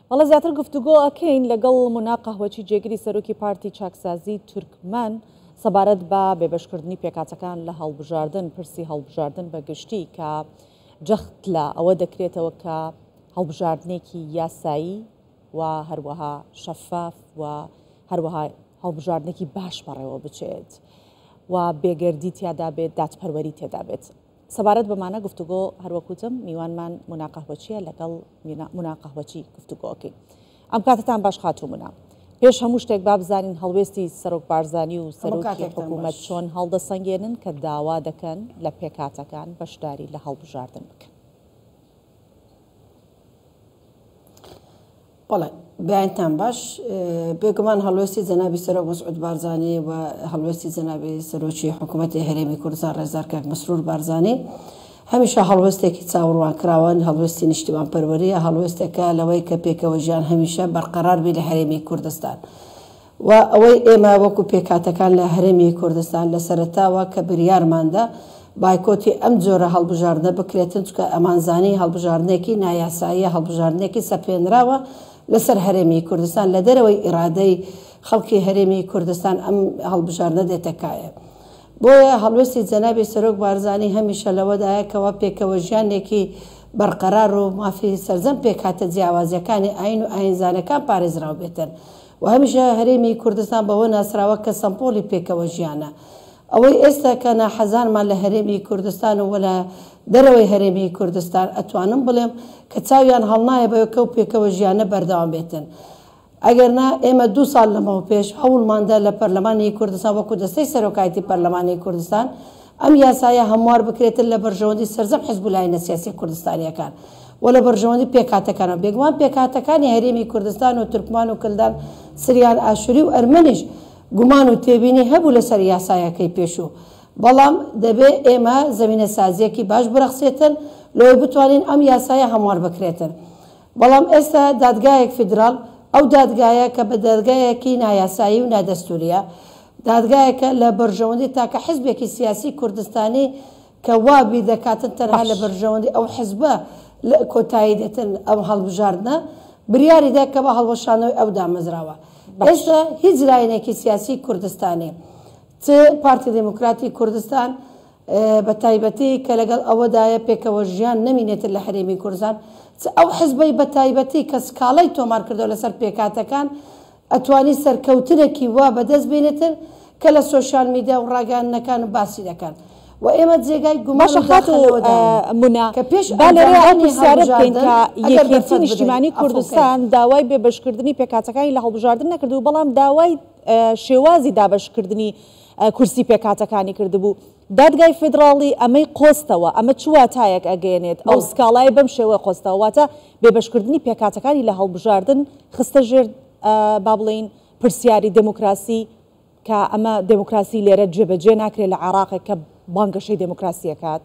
والله زیاتر گفتوگۆ ئەکەین لەگەڵ مناقەهوەچی جێگیری سەرۆکی پارتی چاکسازی تورکمان سەبارەت بە بێبەشکردنی پێکاتەکان لە هەڵبژاردن پرسی هەڵبژاردن بە گشتی کە جەخت لە ئەوە دەکرێتەوە کە هەڵبژاردنێکی یاسایی و هەروەها شەفاف و هەروەها هەڵبژاردنێکی باش بەڕێوە بچێت و بێگەردی تیادا بێت دادپەروەری تێدا بێت. سەبارەت بەمانە گفتوگۆ هەروەکوتم میوانمان مناقەهوەچیە لەگەڵ مناقەهوەچی گفتوگۆکەین. ئەم کاتتان باش خاتومونە. پێش هەموو شتێک با بزانین هەڵوێستی سەرۆک بارزانی و سەرۆکی حکوومەت چۆن هەڵدەسەنگێنن کە داوا دەکەن لە پێکاتەکان بەشداری لە هەڵبژاردن بکەن. بەڵێ بیانتان باش بێگومان هەڵوێستی جەنابی سەرۆک مەسعود بارزانی و هەڵوێستی جەنابی سەرۆکی حکوومەتی هەرێمی کوردستان ڕێزدار کاک مەسرور بارزانی هەمیشە هەڵوێستێکی چاوەڕوان کراون هەڵوێستی نیشتیمان پەروەریە هەڵوێستێکە لەوەی کە پێکەوە ژیان هەمیشە بەرقەرار بی لە هەرێمی کوردستان و ئەوەی ئێمە وەکو پێکاتەکان لە هەرێمی کوردستان لە سەرەتاوە کە بریارماندا بایکۆتی ئەم جۆرە هەڵبژاردنە بکرێتن چکە ئەمانزانی هەڵبژاردنێکی نایاساییە هەڵبژاردنێکی سەپێنراوە لەسەر هەرێمی کوردستان لە دەرەوەی ئیرادەی خەڵکی هەرێمی کوردستان ئەم هەڵبژاردنە دێتەکایە. بۆیە هەڵوێستی جەنابی سەرۆک بارزانی هەمیشە لەوەدایە کەەوە پێکەوە ژیانێکی بەرقەرار و مافی سەرجەم پێکاتە جیاوازیەکانی ئاین و ئاینزانەکان پارێزراو بێتن و هەمیشە هەرێمی کوردستان بەوە ناسراوە کە سەمپۆلی پێکەوە ژیانە. ئەوەی ئێستا کە ناحەزانمان لە هەرێمی کوردستان و لە دەرەوەی هەرێمی کوردستان ئەتوانم بڵێم کە چاویان هەڵنایە بەوەکە و پێکەوە ژیانە بەردەوام بێتن. ئەگەرنا ئێمە 2 ساڵ لەمەوە پێش هەوڵماندا لە پەرلەمانی کوردستان وەکو دەستەی سەرۆکایەتی پەرلەمانی کوردستان ئەم یاسایە هەموار بکرێتن لە بەرژەوەندی سەرجەم حیزب لایەنە سیاسی کوردستانیەکان و لە بەرژەوەندی پێکاتەکانەوە بێگومان پێکاتەکانی هەرێمی کوردستان و تورکمان و کلدان سریان ئاشوری و ئەرمەنیش گومان و تێبینی هەبوو لەسەر یاسایەکەی پێشوو بەڵام دەبێت ئێمە زەمینە سازیەکی باش بڕەخسێتن لەوەی بتوانین ئەم یاسایە هەموار بکرێتن. بەڵام ئێستا دادگایەک فیدراڵ ئەو دادگایە کە بە دادگایەکی نایاسایی و نادەستوریە دادگایەکە لە بەرژەوەندی تاکە حیزبێکی سیاسی کوردستانی کە وابی دەکاتن تەنها لە بەرژەوەندی ئەو حیزبە لە کۆتایی دێتن ئەم هەڵبژاردنە بریاریدا کە بە هەڵوەشانەوەی ئەو دامەزراوە. ئێستا هیچ لایەنێکی سیاسی کوردستانی چ پارتی دموکراتی کوردستان بە تایبەتی کە لەگەڵ ئەوەدایە پێکەوە ژیان نەمینێتن لە هەرێمی کوردستان ئەو حزبەی بە تایبەتی کە سکاڵی تۆمار کردەوە لەسەر پێکاتەکان ئەتوانی سەرکەوتنێکی وا بەدەست بێنێتن کە لە سۆشیال میدیا و ڕاگەیاندنەکان و باسی دەکەن و ئێمە جێگای گومان کە پێش پرسیارە بکەین کە یەکێتی نیشتیمانی کوردستان داوای بێبەشکردنی پێکاتەکانی لە هەڵبژاردن نەکردو بەڵام داوای شێوازی دابەشکردنی کورسی پێکاتەکانی کردبوو. دادگای فیدراڵی ئەمەی قۆستەوە ئەمە چواتایەک ئەگەێنێت ئەو سکاڵای بەم شێوە قۆستەوەواتە بێبەشکردنی پێکاتەکانی لە هەڵبژاردن خستە ژێر با بڵین پرسیاری دموکراسی کە ئەمە دموکراسی لێرە جێبەجێ ناکرێت لە عێراقێک کە بانگەشەی دموکراسیەکات.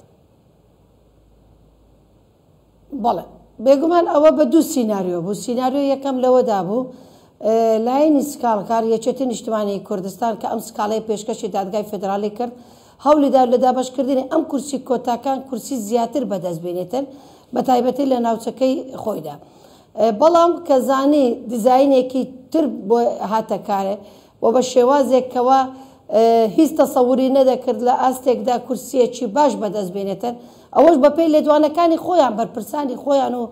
بەڵێ بێگومان ئەوە بە 2 سیناریۆ بوو. سیناریۆ یەکەم لەوەدا بوو لایەنی سکاڵکار یەکێتی نیشتیمانی کوردستان کە ئەم سکاڵی پێشکەشی دادگای فیدراڵی کرد هەوڵیدا لە دابەشکردنی ئەم کورسی کۆتاکان کورسی زیاتر بەدەست بێنێتن بە تایبەتی لە ناوچەکەی خۆیدا. بەڵام کە زانی دیزاینێکی تر بۆ هاتە کارێ و بە شێوازێکەوە هیچ تەسەووری نەدەکرد لە ئاستێکدا کورسیەکی باش بەدەست بێنێتن ئەوەش بەپێی لێدوانەکانی خۆیان بەرپرسانی خۆیان و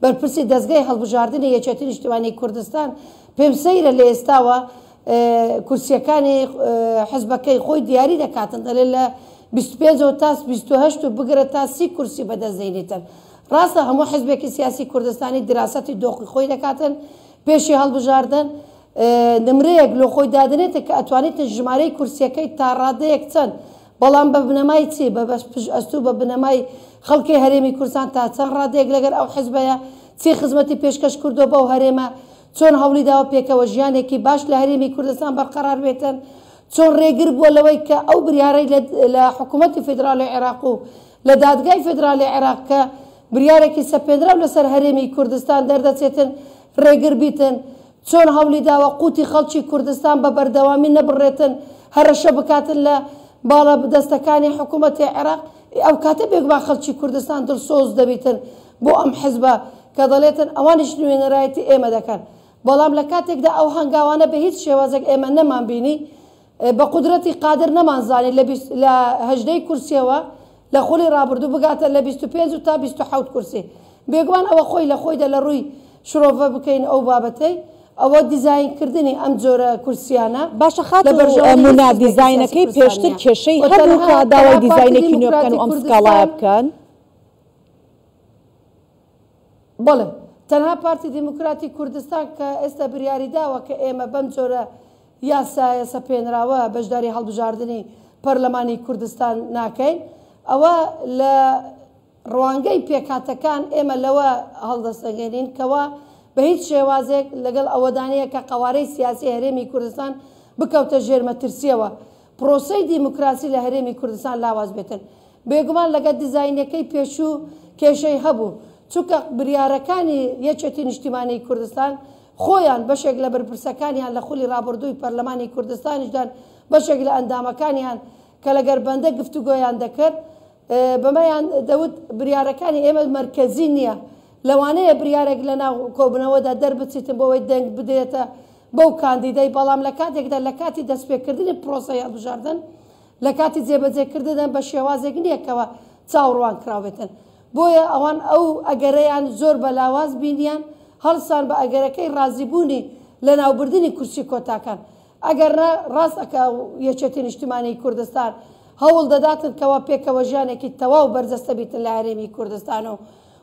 بەرپرسی دەستگای هەڵبژاردننی یەکێتی نیشتیمانی کوردستان پێم سەیرە لە ئێستاوە کورسیەکانی حزبەکەی خۆی دیاری دەکاتن دەڵێت لە 25 تا 28 و بگرە تا 30 کورسی بەدەستدەێنێتن. ڕاستە هەموو حزبێکی سیاسی کوردستانی دراسەتی دۆخی خۆی دەکاتن پێشی هەڵبژاردن نمرەیەک لۆ خۆی دادنێتە کە ئەتوانێتن ژمارەی کورسیەکەی تا ڕادەیەک چەند بەڵام بە بنەمای چی بە ئەستوو بە بنەمای خەڵکی هەرێمی کوردستان تا چەند ڕادەیەک لەگەر ئەو حزبەیە چی خزمەتی پێشکەش کردو بەو هەرێمە چۆن هەوڵی داوە پێکەوە ژیانێکی باش لە هەرێمی کوردستان بەرقەرار بێتن چۆن ڕێگر بووە لەوەی کە ئەو بریارەی لە حکوومەتی فیدراڵی عێراق و لە دادگای فیدراڵی عێراق کە بریارێکی سەپێنراو لەسەر هەرێمی کوردستان دەردەچێتن ڕێگر بیتن چۆن هەوڵی داوە قوتی خەڵکی کوردستان بە بەردەوامی نەبڕێتن هەرەشە بکاتن لە باڵە دەستەکانی حکوومەتی عێراق ئەو کاتە بێگومان خەڵکی کوردستان دڵسۆز دەبیتن بۆ ئەم حزبە کە دەڵێتن ئەوانیش نوێنەرایەتی ئێمە دەکەن بەڵام لە کاتێکدا ئەو هەنگاوانە بە هیچ شێوازێک ئێمە نەمان بینی بە قودرەتی قادر نەمانزانێت لە هەژدەی کورسیەوە لە خولی ڕابردوو بگاتە لە 25 تا 27 کورسی بێگومان ئەوە خۆی لە خۆیدا لە ڕووی شرۆڤە بکەین ئەو بابەتەی ئەوە دیزاینکردنی ئەم جۆرە کورسیانە باشە خاتمونا دیزاینەکەی پێشتر کێشەی هەبوو کە داوای دیزاینێکی نوێ بکەن و ئەم سکاڵایە بکەن بەڵێ تەنها پارتی دیموکراتی کوردستان کە ئێستا بریاری داوە کە ئێمە بەم جۆرە یاسایە سەپێنراوە بەشداری هەڵبژاردننی پەرلەمانی کوردستان ناکەین ئەوە لە ڕوانگەی پێکاتەکان ئێمە لەوە هەڵدەستەگەێنین کەوا بە هیچ شێوازێک لەگەڵ ئەوەدانەیە کە قوارەی سیاسی هەرێمی کوردستان بکەوتە ژێرمەترسیەوە پرۆسەی دیموکراسی لە هەرێمی کوردستان لاواز بێتن بێگومان لەگەڵ دیزاینەکەی پێشوو کێشەی هەبوو چونکە بریارەکانی یەکێتی نیشتیمانی کوردستان خۆیان بەشێک لە بەرپرسەکانیان لە خولی ڕابردووی پەرلەمانی کوردستانیشدان بەشێک لە ئەندامەکانیان کە لەگەر بەندە گفتوگۆیان دەکرد بەمەیان دەوت بریارەکانی ئێمە مرکزی نییە لەوانەیە بریارێک لە ناو کۆبنەوەدا دەربچیتن بۆەوەی دەنگ بدێتە بەو کاندیدەی بەڵام لە کاتێکدا لە کاتی دەستپێکردنی پرۆسەی هەڵبژاردن لە کاتی جێبەجێکردن بە شێوازێک نییەکەوە چاوەڕوان کراوێتن بۆیە ئەوان ئەو ئەگەرەیان زۆر بە لاواز بینیان هەڵسان بە ئەگەرەکەی ڕازیبوونی لە ناوبردننی کورسی کۆتاکان ئەگەر ڕاستەکە یەکێتی نیشتیمانی کوردستان هەوڵ دەداتن کەوا پێکەوە ژیانێکی تەواو بەرجەستە بیتن لە هەرێمی کوردستانەوە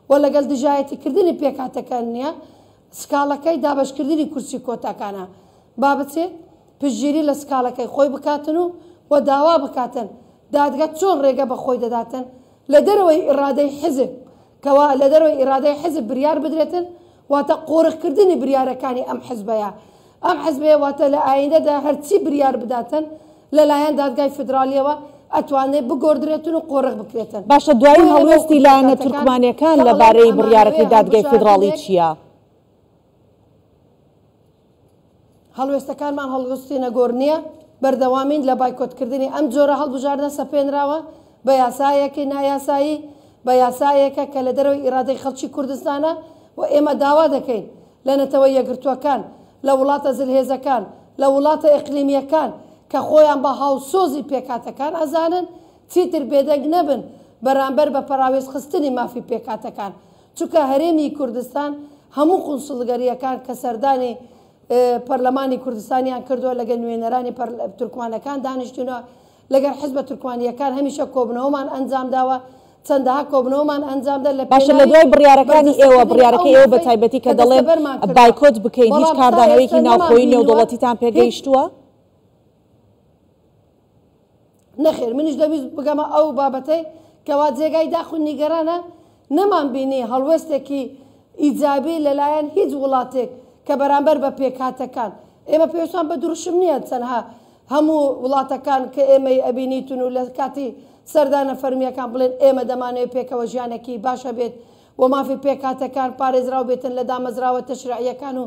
و لەگەڵ دژایەتیکردنی پێکاتەکان نییە سکاڵەکەی دابشکردنی کورسی کۆتاکانە با بچێت پشتگیری لە سکاڵەکەی خۆی بکاتن و داوا بکاتن دادگا چۆن ڕێگە بە خۆی دەداتن لە دەرەوەی ئیرادەی حزب کەوا لە دەرەوەی ئیرادەی حزب بریار بدرێتن واتە قۆڕخکردنی بریارەکانی ئەم حزبەیە ئەم حزبەیە واتە لە ئایندەدا هەرچی بریار بداتن لەلایەن دادگای فدرالیەوە ئەتوانێت بگۆدرێتن و قۆڕق بکرێتن باشە دوایی هەڵوێستی لایەنە تورکمانیەکان لەبارەی بڕیارەکەی دادگای فدراڵی چییە؟ هەڵوێستەکانمان هەڵوێستینە گۆڕ نییە بەردەوامین لە بایکۆتکردنی ئەم جۆرە هەڵبژاردنە سەپێنراوە بە یاسایەکی نایاسایی بە یاسایەکە کە لە دەرەوەی ئیرادەی خەڵکی کوردستانە و ئێمە داوا دەکەین لە نەتەوەی یەکگرتووەکان لە وڵاتە زلهێزەکان لە وڵاتە ئیقلیمیەکان کە خۆیان بە هاوسۆزی پێکاتەکان ئەزانن چیتر بێدەنگ نەبن بەرامبەر بە پەراوێز خستنی مافی پێکاتەکان چونکە هەرێمی کوردستان هەموو قونسڵگەریەکان کە سەردانی پەرلەمانی کوردستانیان کردووە لەگە نوێنەرانی تورکمانەکان دانیشتونەوە لەگەر حزبە تورکمانیەکان هەمیشە کۆبنەوەمان ئەنجام داوە چەندەها کۆبنەوەمان ئەنجامدا لە باشە لە دوای بڕیارەکانی ئێوە بڕیارەکەی ئێوە بە تایبەتی کە دەڵێن بایکۆت بکەین هیچ کاردانەوەیکی ناوخۆیی نێودوڵەتیتان پێگەیشتووە؟ نەخێر منیش دەویست بگەمە ئەو بابەتەی کەوا جێگای داخون نیگەرانە نەمان بینی هەڵوێستێکی ئیجابی لەلایەن هیچ وڵاتێک کە بەرامبەر بە پێکاتەکان ئێمە پێویستمان بە دروشم نییە چەندها هەموو وڵاتەکان کە ئێمەی ئەبینیتون و لە کاتی سەردانە فەرمیەکان بڵێن ئێمە دەمانەوێت پێکەوە ژیانێکی باشە بێت و مافی پێکاتەکان پارێزراو بێتن لە دامەزراوە تەشریعیەکان و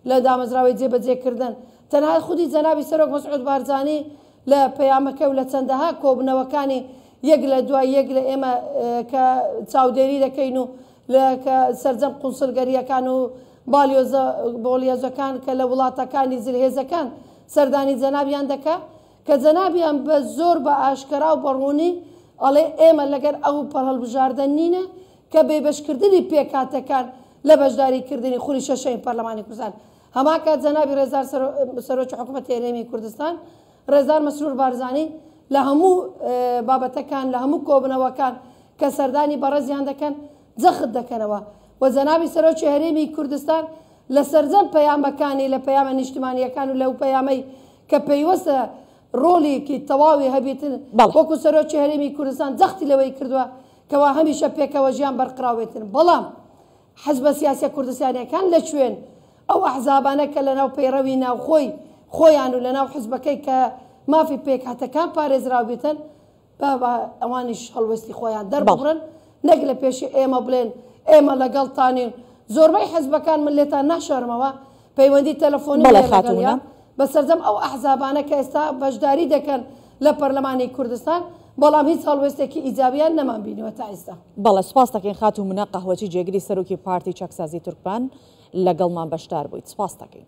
لە دامەزراوی جێبەجێکردن تەنها خودی جەنابی سەرۆک مەسعود بارزانی لە پەیامەکە و لە چەندەها کۆبنەوەکانی یەک لە دوای یەک لە ئێمە کە چاودێری دەکەین و سەرجەم قونسڵگەریەکان و باڵیۆزەکان کە لە وڵاتەکانی زلهێزەکان سەردانی جەنابیان دەکا کە جەنابیان بە زۆر بە ئاشکرا و بەڕوونی ئەڵێ ئێمە لەگەر ئەو هەڵبژاردن نینە کە بێبەشکردنی پێکاتەکان لە بەشداریکردنی خولی شەشەی پەرلەمانی کوردستان هەما کات جەنابی ڕێزار سەرۆکی حکوومەتی هەرێمی کوردستان ڕێزار مەسرور بارزانی لە هەموو بابەتەکان لە هەموو کۆبنەوەکان کە سەردانی بەڕێزیان دەکەن جەخت دەکەنەوە و جەنابی سەرۆکی هەرێمی کوردستان لە سەرجەم پەیامەکانی لە پەیامە نیشتیمانیەکان و لەو پەیامەی کە پەیوەستە ڕۆڵێکی تەواوی هەبێتن وەکو سەرۆکی هەرێمی کوردستان جەختی لەوەی کردووە کەوا هەمیشە پێکەوە ژیان بەرقراوێتن بەڵام حزبە سیاسیە کوردستانیەکان لە کوێن ئەو ئەحزابانە کە لەناو پەیڕەوی ناوخۆی خۆیان و لەناو حزبەکەی کە مافی پێکاتەکان پارێزراو بێتن ئەوانیش هەڵوێستی خۆیان دەربڕن نەک لە پێشی ئێمە بڵێن ئێمە لەگەڵتانین زۆربەی حزبەکان من لێتان ناشارمەوە پەیوەندی تەلەفۆنی بە سەرجەم ئەو ئەحزابانە کە ئێستا بەشداری دەکەن لە پەرلەمانی کوردستان بەڵام هیچ هەڵوێستێکی ئیجابیان نەمان بینیوە تا ئێستا. بەڵێ سپاس دەکەین خاتوو منە قەهوەچی جێگری سەرۆکی پارتی چەکسازی تورکمان لەگەڵمان بەشدار بوویت. سپاس دەکەین.